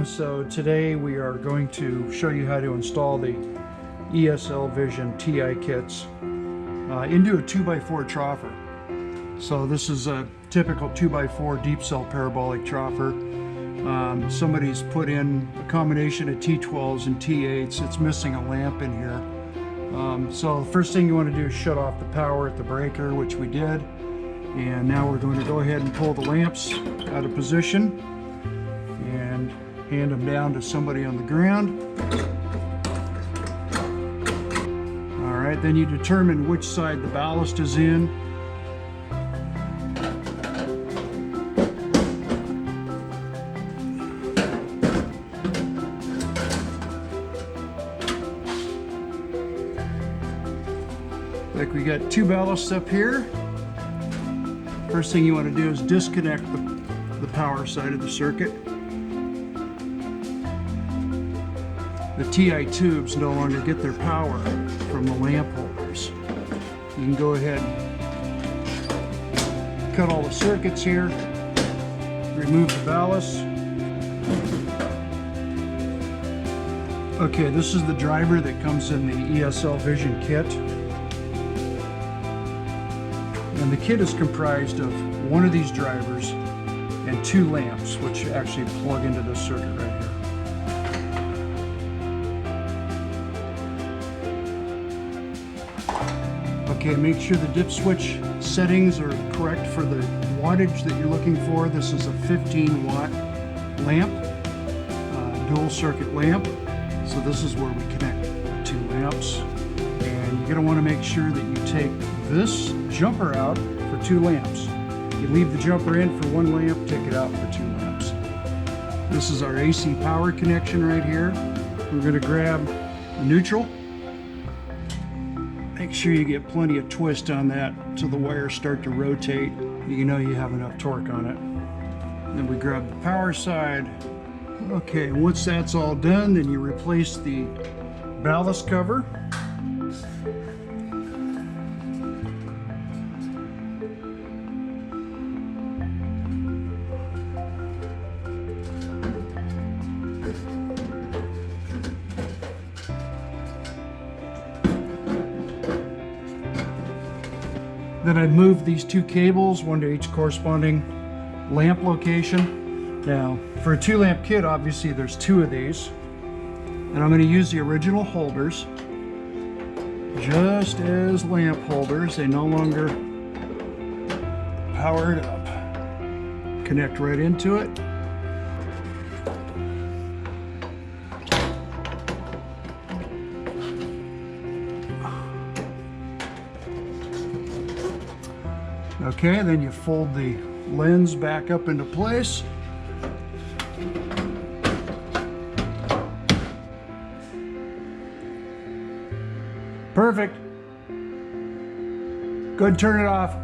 So today we are going to show you how to install the ESL Vision TI kits into a 2x4 troffer. So this is a typical 2x4 deep cell parabolic troffer. Somebody's put in a combination of T12s and T8s. It's missing a lamp in here. So the first thing you want to do is shut off the power at the breaker, which we did. And now we're going to go ahead and pull the lamps out of position and hand them down to somebody on the ground. All right, then you determine which side the ballast is in. Like we got two ballasts up here. First thing you want to do is disconnect the power side of the circuit. The TI tubes no longer get their power from the lamp holders. You can go ahead and cut all the circuits here, remove the ballast. Okay, this is the driver that comes in the ESL Vision kit. And the kit is comprised of one of these drivers and two lamps, which actually plug into this circuit right here. Okay, make sure the dip switch settings are correct for the wattage that you're looking for. This is a 15-watt lamp, dual circuit lamp. So this is where we connect the two lamps. And you're going to want to make sure that you take this jumper out for two lamps. You leave the jumper in for one lamp, take it out for two lamps. This is our AC power connection right here. We're going to grab the neutral. Make sure you get plenty of twist on that till the wires start to rotate. You know you have enough torque on it. Then we grab the power side. Okay, once that's all done, then you replace the ballast cover. Then I've moved these two cables, one to each corresponding lamp location. Now, for a two lamp kit, obviously there's two of these. And I'm going to use the original holders just as lamp holders. They no longer powered up. Connect right into it. Okay, then you fold the lens back up into place. Perfect. Go ahead and turn it off.